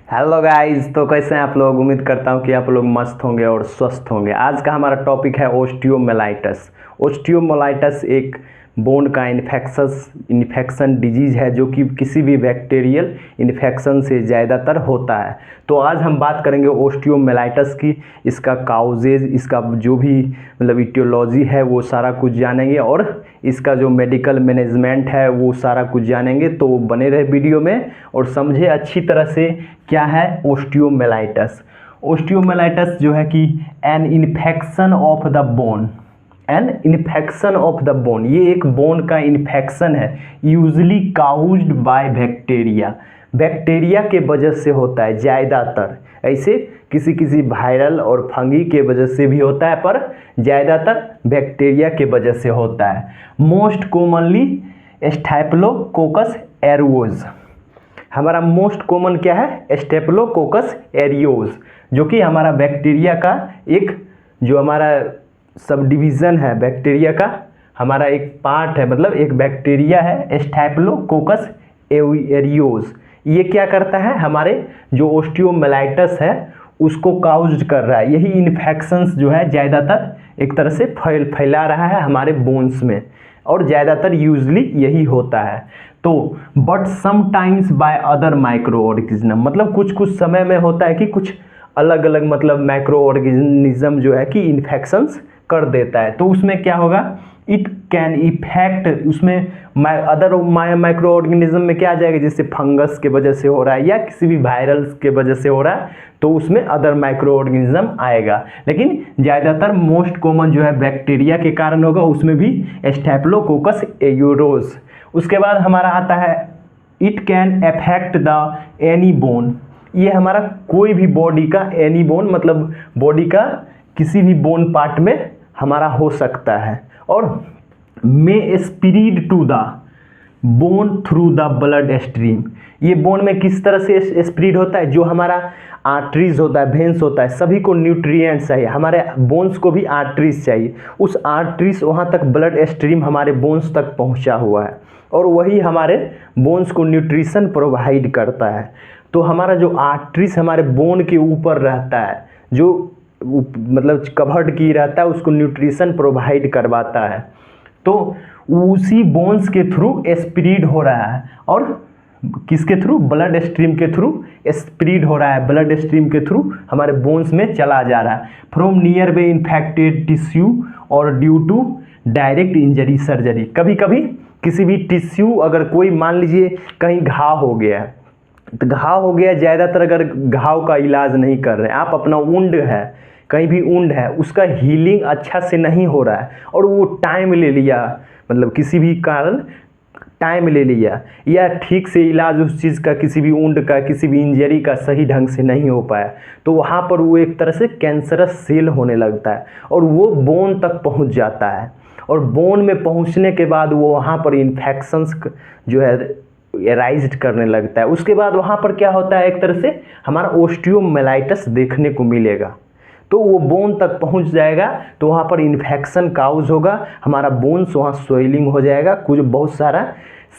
Hello guys. तो कैसे हैं आप लोग। उम्मीद करता हूं कि आप लोग मस्त होंगे और स्वस्थ होंगे। आज का हमारा टॉपिक है ओस्टियोमेलाइटिस। ओस्टियोमेलाइटिस एक बोन का इन्फेक्शन डिजीज़ है जो कि किसी भी बैक्टीरियल इन्फेक्शन से ज़्यादातर होता है। तो आज हम बात करेंगे ओस्टियोमेलाइटिस की, इसका काउजेज, इसका जो भी मतलब इटियोलॉजी है वो सारा कुछ जानेंगे और इसका जो मेडिकल मैनेजमेंट है वो सारा कुछ जानेंगे। तो बने रहे वीडियो में और समझे अच्छी तरह से क्या है ओस्टियोमेलाइटिस। ओस्टियोमेलाइटिस जो है कि an infection of the bone, an infection of the bone, ये एक बोन का इन्फेक्शन है, usually caused by bacteria. Bacteria के वजह से होता है ज़्यादातर, ऐसे किसी किसी वायरल और फंगी के वजह से भी होता है, पर ज़्यादातर बैक्टीरिया के वजह से होता है। मोस्ट कॉमनली स्टेफिलोकोकस एरियोज, हमारा मोस्ट कॉमन क्या है स्टेफिलोकोकस एरियोज, जो कि हमारा बैक्टीरिया का एक जो हमारा सब डिवीज़न है, बैक्टीरिया का हमारा एक पार्ट है, मतलब एक बैक्टीरिया है स्टेफिलोकोकस एरियोज। ये क्या करता है, हमारे जो ओस्टियोमेलाइटिस है उसको काउज कर रहा है। यही इन्फेक्शंस जो है ज़्यादातर एक तरह से फैला रहा है हमारे बोन्स में, और ज़्यादातर यूजली यही होता है। तो but sometimes by other micro organism, मतलब कुछ कुछ समय में होता है कि कुछ अलग अलग मतलब माइक्रो ऑर्गेनिज्म जो है कि इन्फेक्शंस कर देता है। तो उसमें क्या होगा, इट कैन इफेक्ट, उसमें अदर माइक्रो ऑर्गेनिज्म में क्या आ जाएगा, जैसे फंगस के वजह से हो रहा है या किसी भी वायरल्स के वजह से हो रहा है तो उसमें अदर माइक्रो ऑर्गेनिज्म आएगा। लेकिन ज़्यादातर मोस्ट कॉमन जो है बैक्टीरिया के कारण होगा, उसमें भी स्टेफिलोकोकस एरियोज। उसके बाद हमारा आता है it can affect the any bone. ये हमारा कोई भी बॉडी का एनी बोन, मतलब बॉडी का किसी भी बोन पार्ट में हमारा हो सकता है, और may spread to the bone through the blood stream. ये बोन में किस तरह से स्प्रेड होता है, जो हमारा आर्टरीज होता है, वेन्स होता है, सभी को न्यूट्रिएंट्स चाहिए, हमारे बोन्स को भी आर्टरीज चाहिए। उस आर्टरीज वहाँ तक ब्लड स्ट्रीम हमारे बोन्स तक पहुँचा हुआ है और वही हमारे बोन्स को न्यूट्रिशन प्रोवाइड करता है। तो हमारा जो आर्टरीज हमारे बोन के ऊपर रहता है, जो मतलब कवर्ड की रहता है, उसको न्यूट्रिशन प्रोवाइड करवाता है। तो उसी बोन्स के थ्रू स्प्रेड हो रहा है, और किसके थ्रू, ब्लड स्ट्रीम के थ्रू स्प्रेड हो रहा है, ब्लड स्ट्रीम के थ्रू हमारे बोन्स में चला जा रहा है from nearby infected tissue और due to direct injury surgery. कभी कभी किसी भी टिश्यू, अगर कोई मान लीजिए कहीं घाव हो गया है, तो घाव हो गया, ज़्यादातर अगर घाव का इलाज नहीं कर रहे हैं आप, अपना वुंड है, कहीं भी वुंड है, उसका हीलिंग अच्छा से नहीं हो रहा है और वो टाइम ले लिया, मतलब किसी भी कारण टाइम ले लिया, या ठीक से इलाज उस चीज़ का, किसी भी वुंड का, किसी भी इंजरी का सही ढंग से नहीं हो पाया, तो वहाँ पर वो एक तरह से कैंसरस सेल होने लगता है और वो बोन तक पहुँच जाता है। और बोन में पहुँचने के बाद वो वहाँ पर इन्फेक्शंस जो है राइज करने लगता है। उसके बाद वहाँ पर क्या होता है, एक तरह से हमारा ओस्टियोमेलाइटिस देखने को मिलेगा। तो वो बोन तक पहुँच जाएगा तो वहाँ पर इन्फेक्शन काउज होगा, हमारा बोन्स वहाँ स्वेलिंग हो जाएगा, कुछ बहुत सारा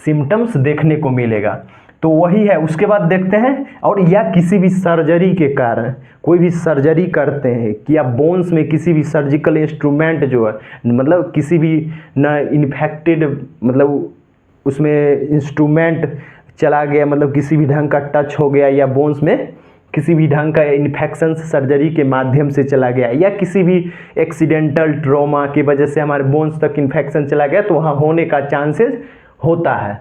सिम्टम्स देखने को मिलेगा। तो वही है। उसके बाद देखते हैं, और या किसी भी सर्जरी के कारण, कोई भी सर्जरी करते हैं कि या बोन्स में किसी भी सर्जिकल इंस्ट्रूमेंट जो है, मतलब किसी भी न इन्फेक्टेड, मतलब उसमें इंस्ट्रूमेंट चला गया, मतलब किसी भी ढंग का टच हो गया, या बोन्स में किसी भी ढंग का इन्फेक्शन सर्जरी के माध्यम से चला गया, या किसी भी एक्सीडेंटल ट्रॉमा की वजह से हमारे बोन्स तक इन्फेक्शन चला गया, तो वहाँ होने का चांसेस होता है।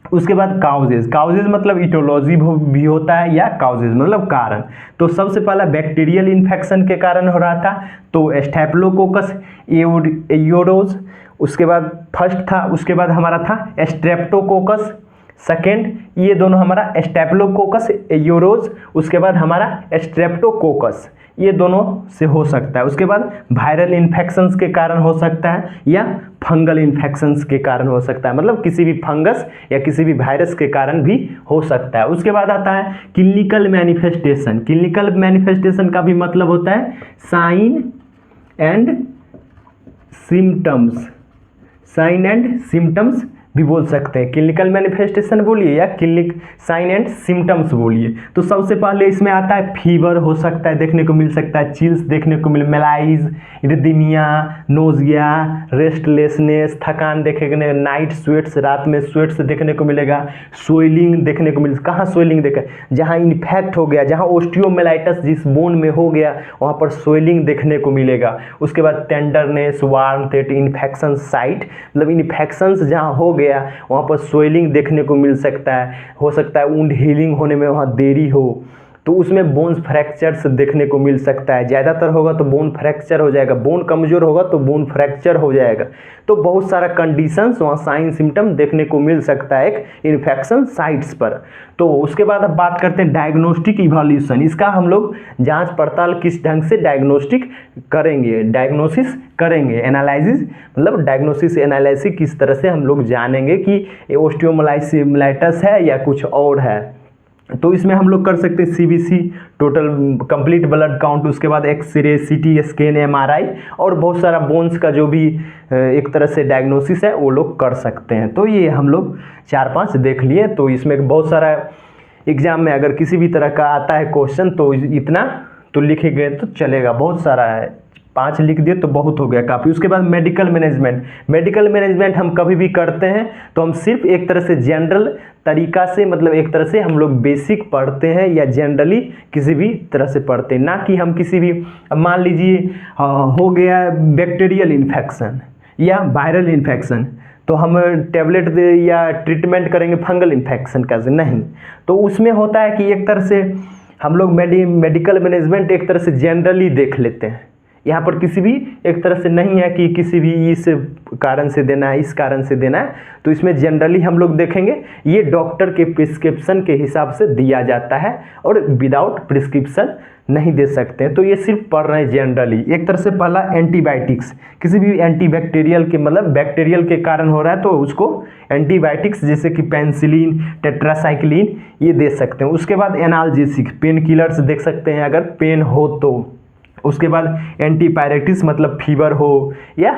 उसके बाद काउजेज, काउजेज मतलब इटियोलॉजी भी होता है, या काउजेज मतलब कारण। तो सबसे पहला बैक्टीरियल इन्फेक्शन के कारण हो रहा था, तो स्टेफिलोकोकस एरियोज, उसके बाद फर्स्ट था। उसके बाद हमारा था स्ट्रेप्टोकोकस सेकेंड, ये दोनों हमारा स्टेफिलोकोकस एरियोज, उसके बाद हमारा स्ट्रेप्टोकोकस, ये दोनों से हो सकता है। उसके बाद वायरल इन्फेक्शंस के कारण हो सकता है, या फंगल इन्फेक्शंस के कारण हो सकता है, मतलब किसी भी फंगस या किसी भी वायरस के कारण भी हो सकता है। उसके बाद आता है क्लिनिकल मैनिफेस्टेशन। क्लिनिकल मैनिफेस्टेशन का भी मतलब होता है sign and symptoms, sign and symptoms भी बोल सकते हैं, क्लिनिकल मैनिफेस्टेशन बोलिए या क्लिनिक साइन एंड सिम्टम्स बोलिए। तो सबसे पहले इसमें आता है फीवर हो सकता है, देखने को मिल सकता है, चिल्स देखने को मिल, मेलाइज, इरिदीमिया, नोजिया, रेस्टलेसनेस, थकान देखेंगे, नाइट स्वेट्स, रात में स्वेट्स देखने को मिलेगा, सोइलिंग देखने को मिल, कहाँ सोइलिंग देखे, जहाँ इन्फेक्ट हो गया, जहाँ ओस्टियोमेलाइटिस जिस बोन में हो गया वहाँ पर सोइलिंग देखने को मिलेगा। उसके बाद टेंडरनेस, वार्मथ, इन्फेक्शन साइट, मतलब इन्फेक्शंस जहाँ हो गया वहाँ पर सोइलिंग देखने को मिल सकता है। हो सकता है वुंड हीलिंग होने में वहाँ देरी हो, तो उसमें बोन्स फ्रैक्चर्स देखने को मिल सकता है। ज़्यादातर होगा तो बोन फ्रैक्चर हो जाएगा, बोन कमज़ोर होगा तो बोन फ्रैक्चर हो जाएगा। तो बहुत सारा कंडीशंस वहाँ साइन सिम्टम देखने को मिल सकता है एक इन्फेक्शन साइट्स पर। तो उसके बाद अब बात करते हैं डायग्नोस्टिक इवैल्यूएशन। इसका हम लोग जांच पड़ताल किस ढंग से डायग्नोस्टिक करेंगे, डायग्नोसिस करेंगे, एनालिसिस, मतलब डायग्नोसिस एनालिसिस किस तरह से हम लोग जानेंगे कि ओस्टियोमेलाइटिस है या कुछ और है। तो इसमें हम लोग कर सकते हैं CBC, total complete blood count, उसके बाद एक्सरे, सीटी स्कैन, एमआरआई और बहुत सारा बोन्स का जो भी एक तरह से डायग्नोसिस है वो लोग कर सकते हैं। तो ये हम लोग 4-5 देख लिए। तो इसमें बहुत सारा एग्जाम में अगर किसी भी तरह का आता है क्वेश्चन तो इतना तो लिखे गए तो चलेगा, बहुत सारा है, 5 लिख दिए तो बहुत हो गया काफ़ी। उसके बाद मेडिकल मैनेजमेंट। मेडिकल मैनेजमेंट हम कभी भी करते हैं तो हम सिर्फ एक तरह से जनरल तरीका से, मतलब एक तरह से हम लोग बेसिक पढ़ते हैं या जनरली किसी भी तरह से पढ़ते हैं, ना कि हम किसी भी, मान लीजिए हो गया बैक्टीरियल इन्फेक्शन या वायरल इन्फेक्शन तो हम टेबलेट दे या ट्रीटमेंट करेंगे फंगल इन्फेक्शन का से, नहीं। तो उसमें होता है कि एक तरह से हम लोग मेडिकल मैनेजमेंट एक तरह से जनरली देख लेते हैं। यहाँ पर किसी भी एक तरह से नहीं है कि किसी भी इस कारण से देना है, इस कारण से देना है, तो इसमें जनरली हम लोग देखेंगे। ये डॉक्टर के प्रिस्क्रिप्शन के हिसाब से दिया जाता है और विदाउट प्रिस्क्रिप्शन नहीं दे सकते हैं। तो ये सिर्फ पढ़ रहे हैं जनरली। एक तरह से पहला एंटीबायोटिक्स, किसी भी एंटीबैक्टीरियल के, मतलब बैक्टीरियल के कारण हो रहा है तो उसको एंटीबायोटिक्स जैसे कि पेनिसिलिन, टेट्रासाइक्लिन ये दे सकते हैं। उसके बाद एनाल्जेसिक, पेन किलर्स देख सकते हैं अगर पेन हो तो। उसके बाद एंटीपायरेटिक्स, मतलब फीवर हो या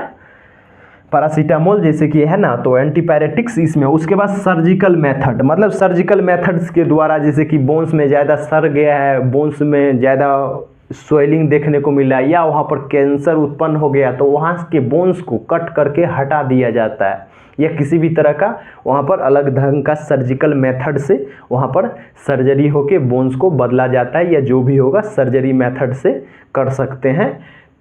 पैरासीटामोल जैसे कि है ना, तो एंटीपायरेटिक्स इसमें। उसके बाद सर्जिकल मेथड, मतलब सर्जिकल मेथड्स के द्वारा, जैसे कि बोन्स में ज़्यादा सड़ गया है, बोन्स में ज़्यादा स्वेलिंग देखने को मिला या वहाँ पर कैंसर उत्पन्न हो गया तो वहाँ के बोन्स को कट करके हटा दिया जाता है, या किसी भी तरह का वहाँ पर अलग ढंग का सर्जिकल मेथड से वहाँ पर सर्जरी होके बोन्स को बदला जाता है, या जो भी होगा सर्जरी मेथड से कर सकते हैं।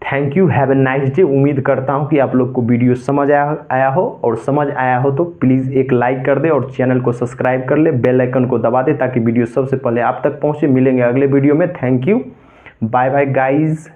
Thank you, have a nice day. उम्मीद करता हूँ कि आप लोग को वीडियो समझ आया हो, और समझ आया हो तो प्लीज़ एक लाइक कर दे और चैनल को सब्सक्राइब कर ले, बेल आइकन को दबा दे ताकि वीडियो सबसे पहले आप तक पहुँचे। मिलेंगे अगले वीडियो में। Thank you, bye bye guys.